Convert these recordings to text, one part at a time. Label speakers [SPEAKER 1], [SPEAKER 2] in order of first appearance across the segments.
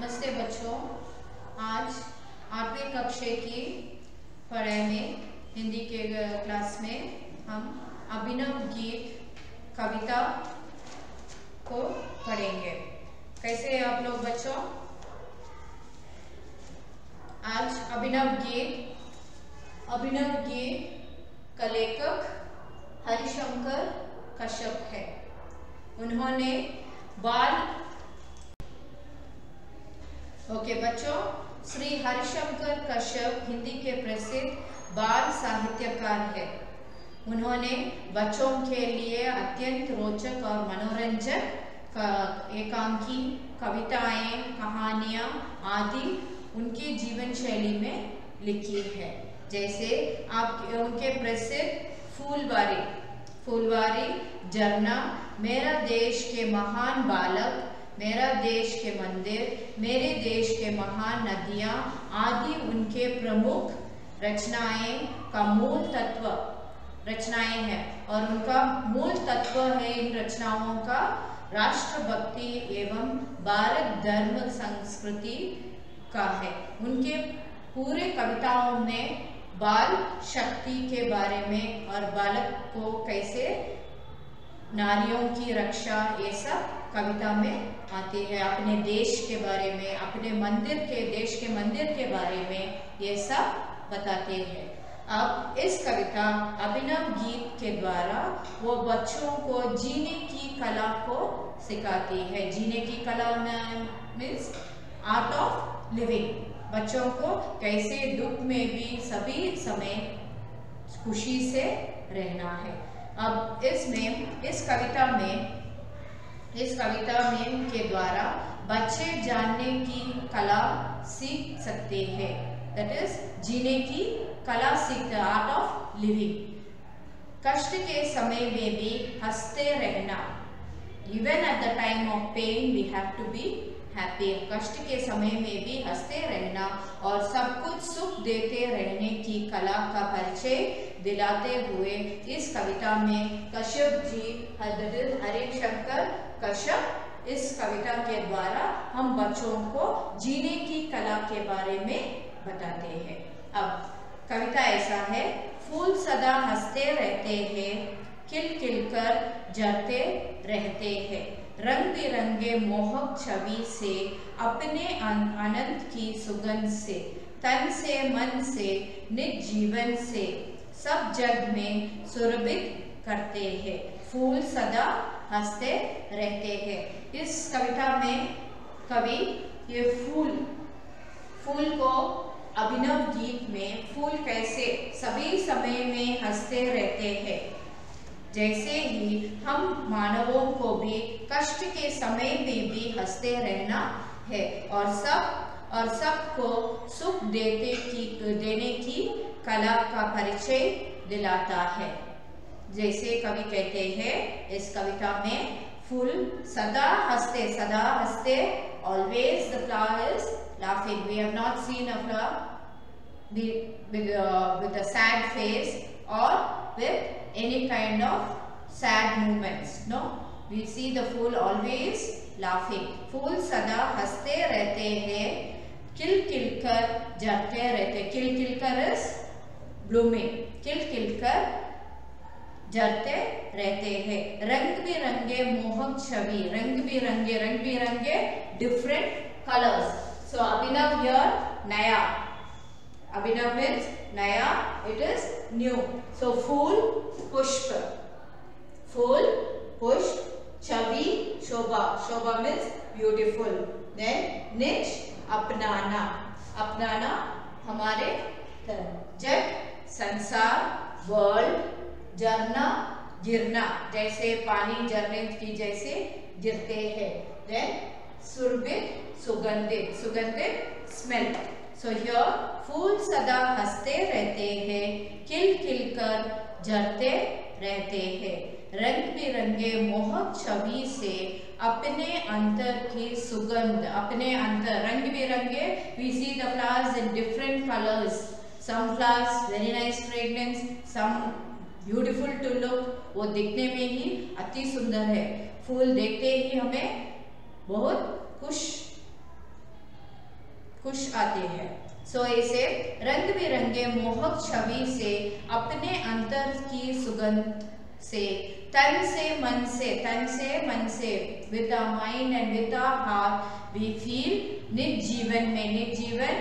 [SPEAKER 1] नमस्ते बच्चों। आज 8वीं कक्षा की पढ़ाई में हिंदी के क्लास में हम अभिनव गीत कविता को पढ़ेंगे। कैसे हैं आप लोग बच्चों? आज अभिनव गीत का लेखक हरिशंकर कश्यप है। उन्होंने बच्चों, श्री हरिशंकर कश्यप हिंदी के प्रसिद्ध बाल साहित्यकार है। उन्होंने बच्चों के लिए अत्यंत रोचक और मनोरंजक एकांकी कविताएं, कहानियां आदि उनकी जीवन शैली में लिखी है। जैसे उनके प्रसिद्ध फूलवारी, झरना, मेरा देश के महान बालक, मेरा देश के मंदिर, मेरे देश के महान नदियां आदि उनके प्रमुख रचनाएं हैं और उनका मूल तत्व है इन रचनाओं का राष्ट्रभक्ति एवं भारत धर्म संस्कृति का है। उनके पूरे कविताओं में बाल शक्ति के बारे में और बालक को कैसे नारियों की रक्षा ये सब कविता में आती है। अपने देश के बारे में, अपने देश के मंदिर के बारे में ये सब बताते हैं। अब इस कविता अभिनव गीत के द्वारा वो बच्चों को जीने की कला को सिखाती है। जीने की कला मीन्स आर्ट ऑफ लिविंग। बच्चों को कैसे दुख में भी सभी समय खुशी से रहना है। अब इस कविता में के द्वारा बच्चे जानने की कला सीख सकते हैं। दैट इज जीने की कला सीखते, आर्ट ऑफ लिविंग। कष्ट के समय में भी हंसते रहना। Even at the time of pain we have to be happy. कष्ट के समय में भी हंसते रहना और सब कुछ सुख देते रहने की कला का परिचय दिलाते हुए इस कविता में कश्यप जी, हरिशंकर कश्यप, इस कविता के द्वारा हम बच्चों को जीने की कला के बारे में बताते हैं। अब कविता ऐसा है। फूल सदा हंसते रहते हैं, खिल कर झरते रहते हैं, रंग बिरंगे मोहक छवि से, अपने अनंत की सुगंध से, तन से मन से, निज जीवन से, सब जग में सुरभित करते हैं। फूल सदा हंसते रहते हैं। इस कविता में कवि ये फूल को अभिनव गीत में फूल कैसे सभी समय में हंसते रहते हैं, जैसे ही हम मानवों को भी कष्ट के समय में भी हंसते रहना है और सबको सुख देने की कला का परिचय दिलाता है। जैसे कवि कहते हैं इस कविता में, फूल सदा हंसते, always the flower is laughing. We have not seen a flower with a sad face or with any kind of sad movements. No, we see the fool always laughing. फूल सदा हंसते रहते हैं, खिल कर झरते रहते। खिल कर is blooming. खिल कर झरते रहते हैं। रंग बिरंगे मोहक छवि, रंग बिरंगे different colors. So Abhinav here नया, Abhinav means नया, it is new. So फूल पुष्प, छवि शोभा means beautiful. Then निज अपनाना हमारे जग संसार वर्ल्ड, झरना गिरना जैसे पानी झरने की जैसे गिरते हैं। Then सुगंधित स्मेल। So here फूल सदा हंसते रहते हैं, खिल कर झरते रहते हैं, रंग बिरंगे मोहक छवि से, अपने अंतर की सुगंध। रंग बिरंगे, we see the flowers in different colors. Some flowers very nice fragrance, some beautiful to look, वो दिखने में ही अति सुंदर है। फूल देखते ही हमें बहुत खुश खुश आते हैं। सो इसे रंग बिरंगे मोहक छवि से, अपने अंतर की सुगंध से, तन से मन से with our mind and with our heart we feel निज जीवन में, निज जीवन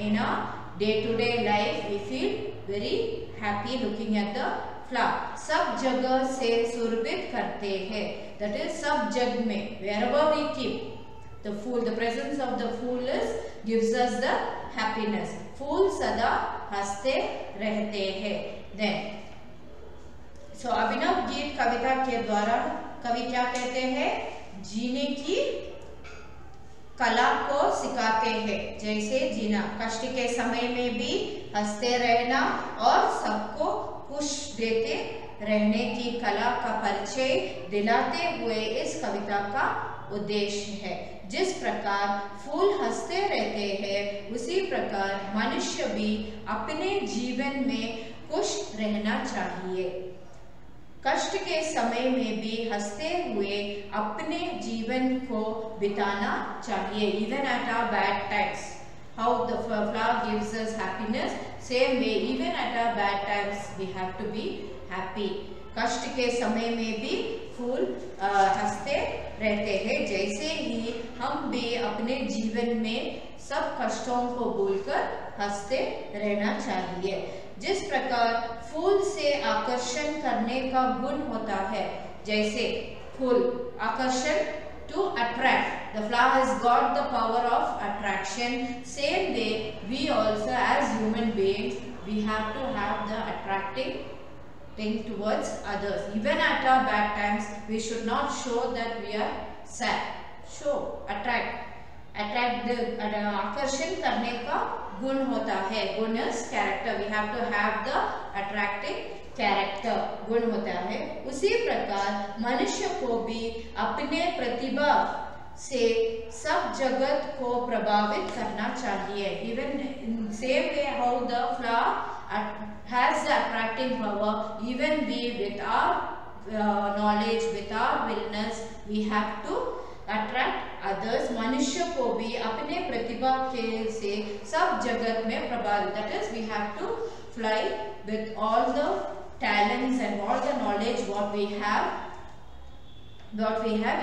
[SPEAKER 1] in a day to day life we feel very happy looking at the flower. सब जगह से सुरभित करते हैं, दैट इज सब जग में, wherever we keep the fool, the presence of the fool gives us the happiness. फूल सदा हंसते रहते हैं। Then so अभिनव गीत कविता के द्वारा कवि क्या कहते हैं? जीने की कला को सिखाते हैं। जैसे जीना, कष्ट के समय में भी हंसते रहना और सबको खुश देते रहने की कला का परिचय दिलाते हुए इस कविता का उद्देश्य है। जिस प्रकार फूल हंसते रहते हैं, उसी प्रकार मनुष्य भी अपने जीवन में खुश रहना चाहिए। कष्ट के समय में भी हंसते हुए अपने जीवन को बिताना चाहिए। Even at our bad times, how the flower gives us happiness, same way even at our bad times we have to be happy. कष्ट के समय में भी फूल हंसते रहते हैं, जैसे ही हम भी अपने जीवन में सब कष्टों को भूलकर हंसते रहना चाहिए। जिस प्रकार फूल से आकर्षण करने का गुण होता है, जैसे फूल आकर्षण to attract, the flower has got the power of attraction. Same way we also as human beings we have to have the attracting thing towards others. Even at our bad times we should not show that we are sad. Show, attract the आकर्षण करने का गुण होता है। गुण is character. We have to have the attracting character. गुण होता है। उसी प्रकार मनुष्य को भी अपने प्रतिभा से सब जगत को प्रभावित करना चाहिए। Even in same way how the flower has the attracting power, even we with our knowledge, with our willingness, we have to attract others. मनुष्य को भी अपने प्रतिभा के से सब जगत में प्रभावित, that is we have to fly with all the talents and all the knowledge what we have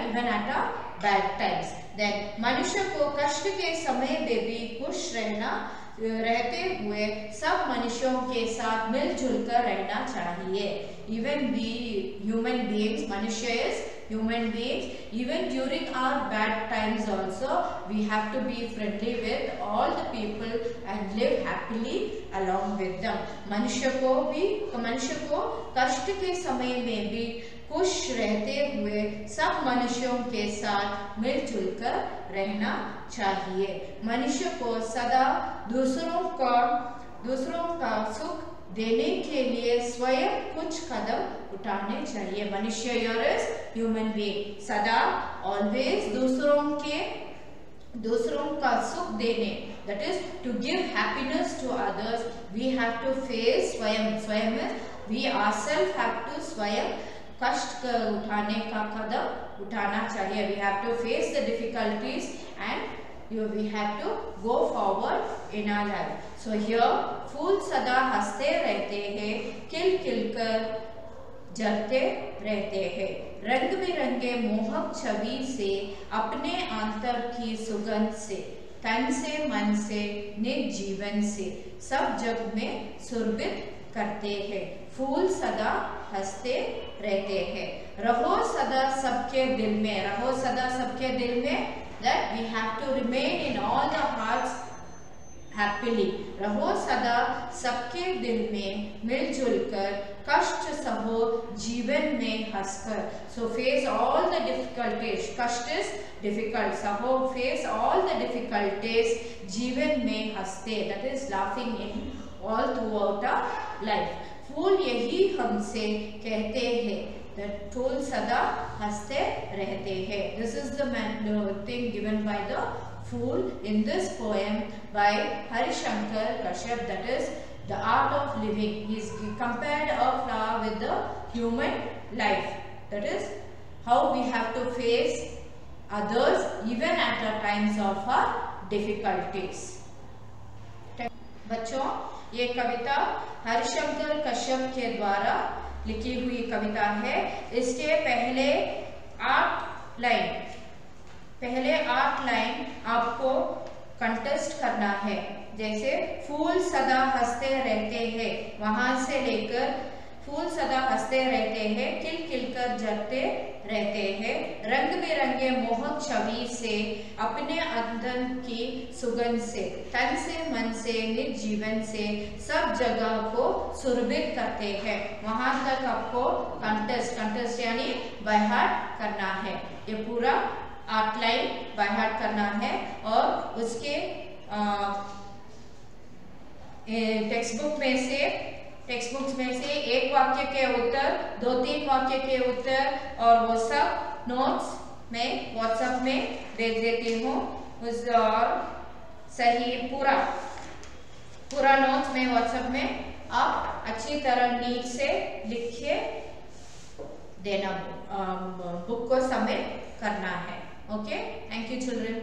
[SPEAKER 1] even at our bad times. Then मनुष्य को कष्ट के समय में भी खुश रहते हुए सब मनुष्यों के साथ मिलजुल कर रहना चाहिए। Even we human beings, मनुष्य is human beings, even during our bad times also we have to be friendly with all the people and live happily along with them. मनुष्य को कष्ट के समय में भी खुश रहते हुए सब मनुष्यों के साथ मिलजुल कर रहना चाहिए। मनुष्य को सदा दूसरों का सुख देने के लिए स्वयं कुछ कदम उठाने चाहिए। मनुष्य is human being, सदा always दूसरों का सुख देने, that is to give happiness to others, we have to face स्वयं we ourselves have to स्वयं कष्ट उठाने का कदम उठाना चाहिए। We have to face the difficulties and we have to go forward in our life. So here फूल सदा हंसते रहते हैं, खिल कर जलते रहते हैं, रंग बिरंगे मोहक छवि से, अपने अंतर की सुगंध से, तन से मन से निज जीवन से सब जग में सुरभित करते हैं। फूल सदा हंसते रहते हैं। रहो सदा सबके दिल में, रहो सदा सबके दिल में, that we have to remain in all the hearts happily. रहो सदा सबके दिल में मिलजुल कर, कष्ट सहो जीवन में हंसकर। So face all the difficulties. कष्ट is difficult. सहो face all the difficulties जीवन में हंसते, that is laughing in all throughout our life. फूल यही हमसे कहते हैं, that फूल सदा हंसते रहते हैं. This is the thing given by the fool in this poem by Harishankar Kashyap, that is the art of living. He is compared a flower with the human life, that is how we have to face others even at the times of our difficulties. बच्चों, ये कविता हर्षशंकर कश्यप के द्वारा लिखी हुई कविता है। इसके पहले 8 line आपको कंटेस्ट करना है। जैसे फूल सदा हंसते रहते हैं, वहां से लेकर फूल सदा हंसते रहते हैं, खिल खिल कर जलते रहते हैं, रंग बिरंगे मोहक छवि से, अपने अंदर की सुगंध से, तन से मन से निज जीवन से सब जगह को सुरभित करते हैं। वहां तक आपको कंटेस्ट यानी बाय हार्ट करना है। ये पूरा 8 लाइन बाय हार्ट करना है और उसके टेक्स्ट बुक में से एक वाक्य के उत्तर, 2-3 वाक्य के उत्तर और वो सब नोट्स मैं व्हाट्सएप में भेज देती हूँ। और सही पूरा नोट्स में व्हाट्सएप में आप अच्छी तरह नीट से लिख के देना, बुक को सबमिट करना है। Okay, thank you children.